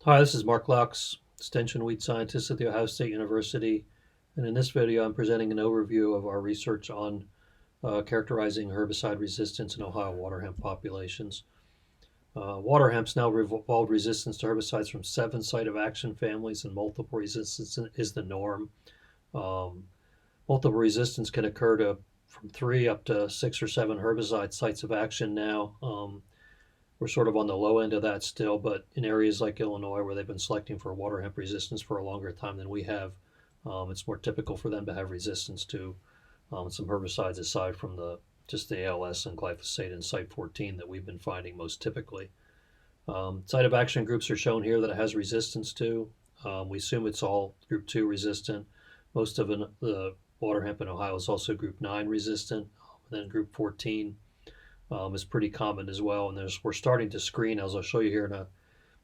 Hi, this is Mark Laux, Extension Wheat Scientist at The Ohio State University. And in this video, I'm presenting an overview of our research on characterizing herbicide resistance in Ohio water hemp populations. Water hemp's now evolved resistance to herbicides from 7 site of action families, and multiple resistance is the norm. Um, Multiple resistance can occur to from 3 up to 6 or 7 herbicide sites of action now. We're sort of on the low end of that still, but in areas like Illinois, where they've been selecting for water hemp resistance for a longer time than we have, it's more typical for them to have resistance to some herbicides aside from just the ALS and glyphosate in site 14 that we've been finding most typically. Site of action groups are shown here that it has resistance to. We assume it's all group 2 resistant. Most of the water hemp in Ohio is also group 9 resistant. And then group 14 is pretty common as well. And we're starting to screen, as I'll show you here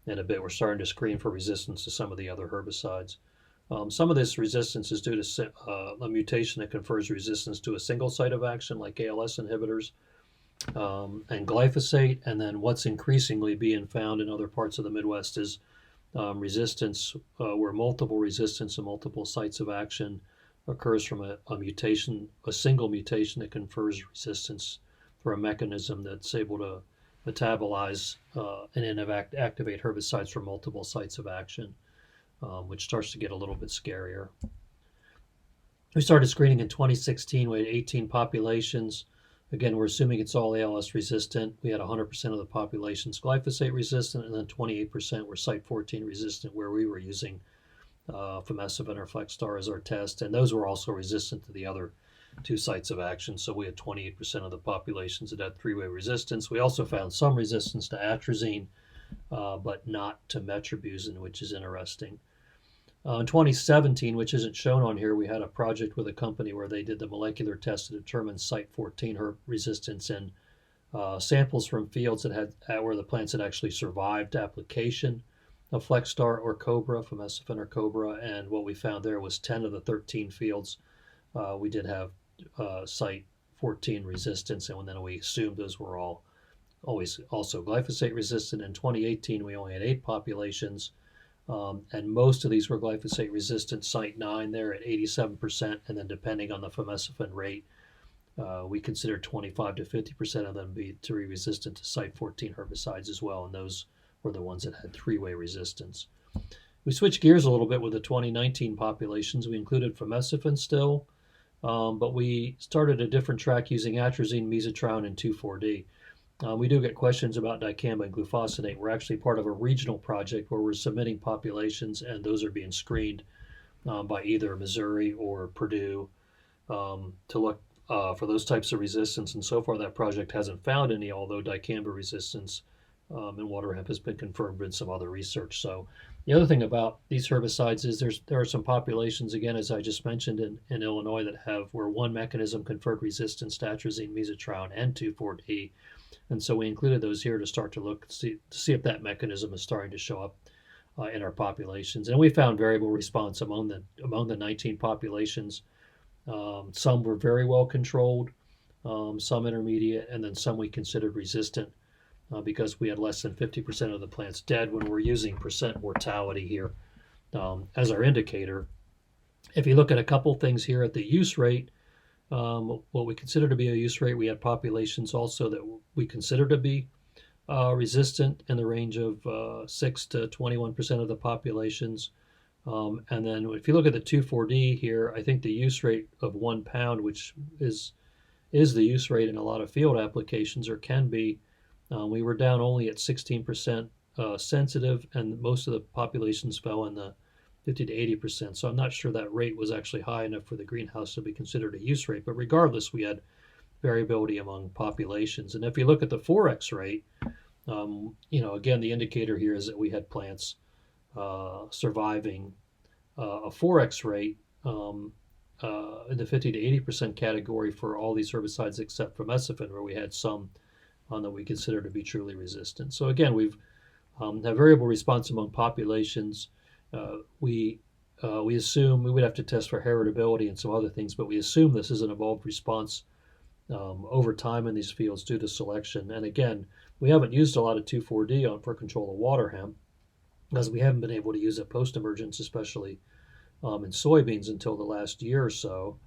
in a bit, we're starting to screen for resistance to some of the other herbicides. Some of this resistance is due to a mutation that confers resistance to a single site of action, like ALS inhibitors and glyphosate. And then what's increasingly being found in other parts of the Midwest is resistance, where multiple resistance and multiple sites of action occurs from a mutation, a single mutation that confers resistance for a mechanism that's able to metabolize and activate herbicides from multiple sites of action, which starts to get a little bit scarier. We started screening in 2016. We had 18 populations. Again, we're assuming it's all ALS resistant. We had 100% of the populations glyphosate resistant, and then 28% were site 14 resistant, where we were using Famecivin or Flexstar as our test, and those were also resistant to the other 2 sites of action. So we had 28% of the populations that had 3-way resistance. We also found some resistance to atrazine, but not to metribuzin, which is interesting. In 2017, which isn't shown on here, we had a project with a company where they did the molecular test to determine site 14 herb resistance in samples from fields that had where the plants had actually survived application of Flexstar or Cobra, Famecivin or Cobra, and what we found there was 10 of the 13 fields we did have site 14 resistance, and then we assumed those were always also glyphosate resistant. In 2018, we only had 8 populations. And most of these were glyphosate resistant, site 9 there at 87%, and then depending on the Famecivin rate, we considered 25 to 50% of them to be resistant to site 14 herbicides as well, and those were the ones that had 3-way resistance. We switched gears a little bit with the 2019 populations. We included Famecivin still, but we started a different track using atrazine, mesotrophin, and 2,4-D. We do get questions about dicamba and glufosinate. We're actually part of a regional project where we're submitting populations, and those are being screened by either Missouri or Purdue to look for those types of resistance. And so far, that project hasn't found any, although dicamba resistance in water hemp has been confirmed in some other research. So the other thing about these herbicides is there are some populations, again, as I just mentioned, in Illinois that have where one mechanism conferred resistance to atrazine, mesotrophin, and 2,4-D. And so we included those here to start to look to see if that mechanism is starting to show up in our populations. And we found variable response among the 19 populations. Some were very well controlled, some intermediate, and then some we considered resistant because we had less than 50% of the plants dead when we're using percent mortality here as our indicator. If you look at a couple things here at the use rate, what we consider to be a use rate, we had populations also that we consider to be resistant in the range of 6 to 21% of the populations. And then if you look at the 2,4-D here, I think the use rate of 1 pound, which is the use rate in a lot of field applications, or can be, we were down only at 16% sensitive, and most of the populations fell in the 50 to 80%. So I'm not sure that rate was actually high enough for the greenhouse to be considered a use rate. But regardless, we had variability among populations. And if you look at the 4x rate, again, the indicator here is that we had plants surviving a 4x rate in the 50 to 80% category for all these herbicides except for Famecivin, where we had some that we consider to be truly resistant. So again, we've have variable response among populations. We assume we would have to test for heritability and some other things, but we assume this is an evolved response over time in these fields due to selection. And again, we haven't used a lot of 2,4-D for control of water hemp, because we haven't been able to use it post-emergence, especially in soybeans until the last year or so.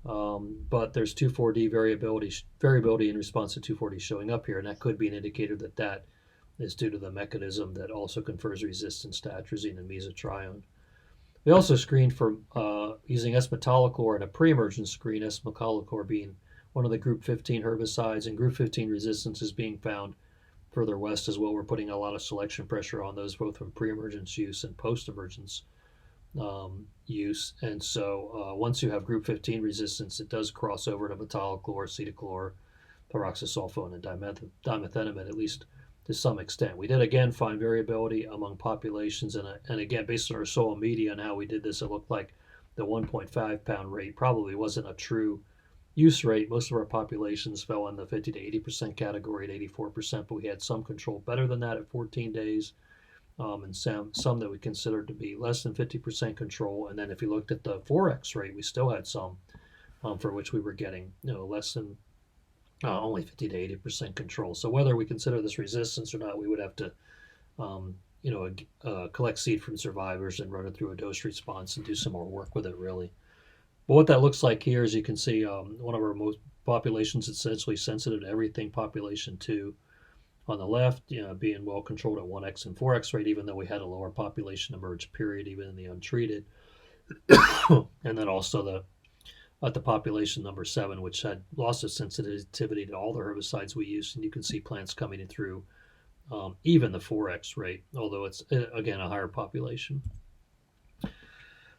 But there's 2,4-D variability in response to 2,4-D showing up here, and that could be an indicator that that is due to the mechanism that also confers resistance to atrazine and mesotrione. We also screened for using S-metolachlor in a pre-emergent screen, S-metolachlor being one of the group 15 herbicides, and group 15 resistance is being found further west as well. We're putting a lot of selection pressure on those, both from pre-emergence use and post-emergence use. And so once you have group 15 resistance, it does cross over to metolachlor, acetochlor, pyroxasulfone, and dimethenamide, at least to some extent. We did again find variability among populations, and again, based on our soil media and how we did this, it looked like the 1.5 pound rate probably wasn't a true use rate. Most of our populations fell in the 50 to 80% category at 84%, but we had some control better than that at 14 days. And some that we considered to be less than 50% control. And then if you looked at the 4X rate, we still had some for which we were getting less than only 50 to 80% control. So whether we consider this resistance or not, we would have to collect seed from survivors and run it through a dose response and do some more work with it, really. But what that looks like here is you can see one of our most populations essentially sensitive to everything, population 2. On the left, being well controlled at 1X and 4X rate, even though we had a lower population emerge period, even in the untreated. And then also at the population number 7, which had loss of sensitivity to all the herbicides we used. And you can see plants coming in through even the 4X rate, although it's, again, a higher population.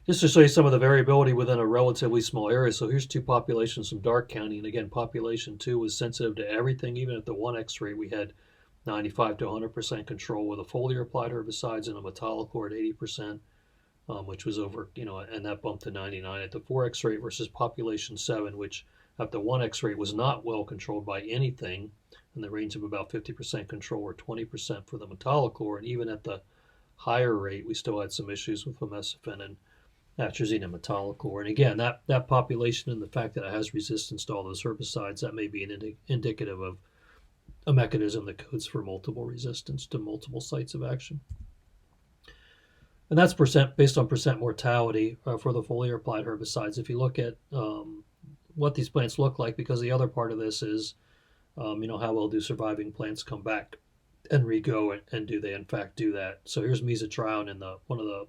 Just to show you some of the variability within a relatively small area. So here's 2 populations from Darke County. And again, population 2 was sensitive to everything. Even at the 1X rate, we had 95 to 100% control with a foliar applied herbicides and a metolachlor at 80%, which was over, and that bumped to 99 at the 4X rate versus population 7, which at the 1X rate was not well controlled by anything in the range of about 50% control or 20% for the metolachlor. And even at the higher rate, we still had some issues with fomesafen and atrazine and metolachlor. And again, that population and the fact that it has resistance to all those herbicides, that may be an indicative of a mechanism that codes for multiple resistance to multiple sites of action. And that's based on percent mortality for the foliar applied herbicides. If you look at what these plants look like, because the other part of this is, how well do surviving plants come back and re-go, and do they in fact do that? So here's mesotrione in one of the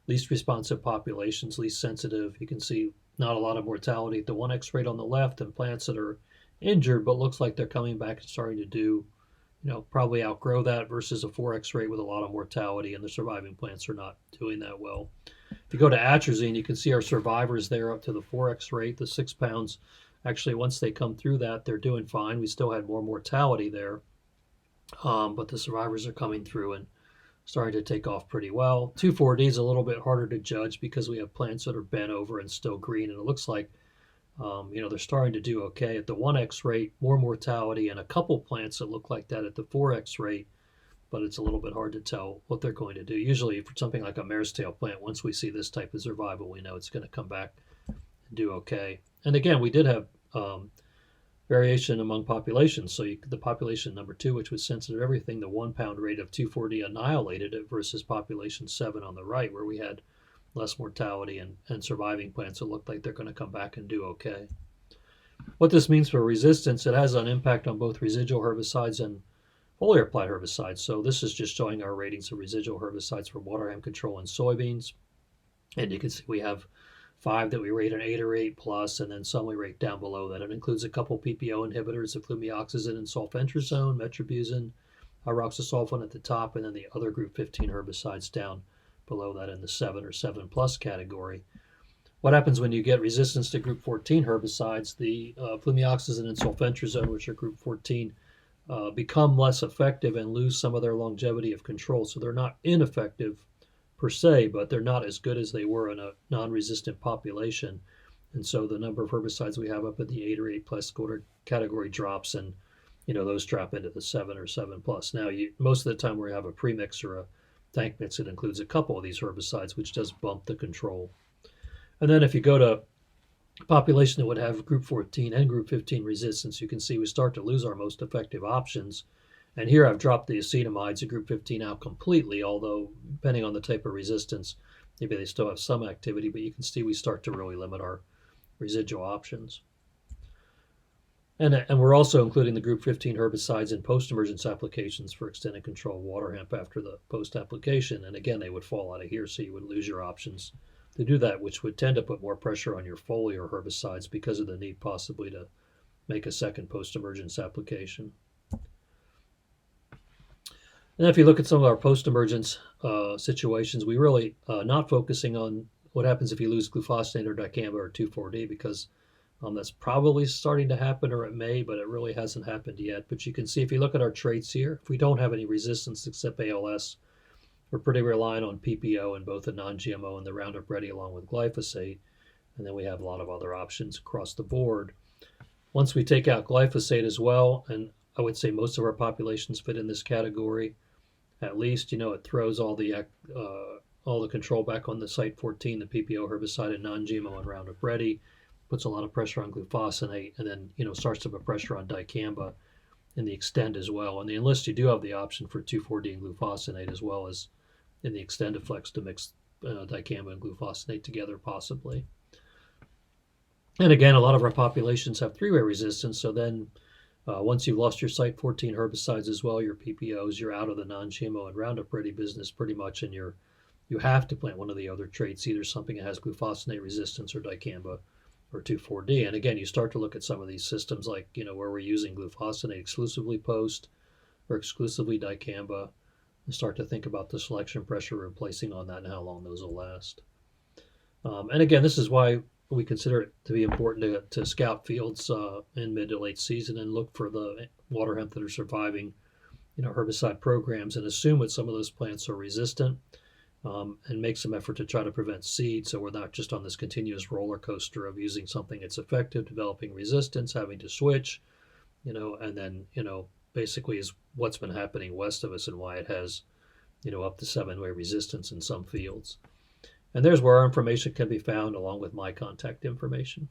least responsive populations, least sensitive. You can see not a lot of mortality at the 1X rate on the left, and plants that are injured, but looks like they're coming back and starting to do, probably outgrow that, versus a 4X rate with a lot of mortality, and the surviving plants are not doing that well. If you go to atrazine, you can see our survivors there up to the 4X rate, the 6 pounds. Actually, once they come through that, they're doing fine. We still had more mortality there, but the survivors are coming through and starting to take off pretty well. 2,4-D is a little bit harder to judge because we have plants that are bent over and still green, and it looks like they're starting to do okay at the 1X rate, more mortality, and a couple plants that look like that at the 4X rate, but it's a little bit hard to tell what they're going to do. Usually for something like a mare's tail plant, once we see this type of survival, we know it's going to come back and do okay. And again, we did have variation among populations. So the population number 2, which was sensitive to everything, the 1 pound rate of 2,4-D annihilated it, versus population 7 on the right, where we had less mortality and surviving plants that look like they're going to come back and do okay. What this means for resistance, it has an impact on both residual herbicides and foliar applied herbicides. So this is just showing our ratings of residual herbicides for waterhemp control in soybeans. And you can see we have 5 that we rate an 8 or 8 plus, and then some we rate down below that. It includes a couple PPO inhibitors of flumioxazin and sulfentrazone, metribuzin, pyroxasulfone at the top, and then the other group 15 herbicides down below that in the 7 or 7 plus category. What happens when you get resistance to group 14 herbicides? The flumioxazin and sulfentrazone, which are group 14, become less effective and lose some of their longevity of control. So they're not ineffective per se, but they're not as good as they were in a non-resistant population. And so the number of herbicides we have up at the 8 or 8 plus category drops, and those drop into the 7 or 7 plus. Now, most of the time we have a premix or a tank mix that includes a couple of these herbicides, which does bump the control. And then if you go to a population that would have group 14 and group 15 resistance, you can see we start to lose our most effective options. And here I've dropped the acetonamides of group 15 out completely, although depending on the type of resistance, maybe they still have some activity, but you can see we start to really limit our residual options. And we're also including the group 15 herbicides in post-emergence applications for extended control water hemp after the post-application. And again, they would fall out of here, so you would lose your options to do that, which would tend to put more pressure on your foliar herbicides because of the need possibly to make a second post-emergence application. And if you look at some of our post-emergence situations, we really not focusing on what happens if you lose glufosinate or dicamba or 2,4-D, because that's probably starting to happen, or it may, but it really hasn't happened yet. But you can see if you look at our traits here, if we don't have any resistance except ALS, we're pretty reliant on PPO in both the non-GMO and the Roundup Ready along with glyphosate. And then we have a lot of other options across the board. Once we take out glyphosate as well, and I would say most of our populations fit in this category, at least, it throws all the control back on the site 14, the PPO herbicide and non-GMO and Roundup Ready, puts a lot of pressure on glufosinate, and then starts to put pressure on dicamba in the Extend as well. On the Enlist, you do have the option for 2,4-D and glufosinate, as well as in the Extendiflex to mix dicamba and glufosinate together possibly. And again, a lot of our populations have three-way resistance, so then once you've lost your site 14 herbicides as well, your PPOs, you're out of the non-GMO and Roundup Ready business pretty much, and you have to plant one of the other traits, either something that has glufosinate resistance or dicamba or 2,4-D. And again, you start to look at some of these systems like, where we're using glufosinate exclusively post or exclusively dicamba, and start to think about the selection pressure we're placing on that and how long those will last. And again, this is why we consider it to be important to scout fields in mid to late season and look for the water hemp that are surviving, herbicide programs, and assume that some of those plants are resistant, and make some effort to try to prevent seed, so we're not just on this continuous roller coaster of using something that's effective, developing resistance, having to switch, and then, basically is what's been happening west of us and why it has, up to 7-way resistance in some fields. And there's where our information can be found along with my contact information.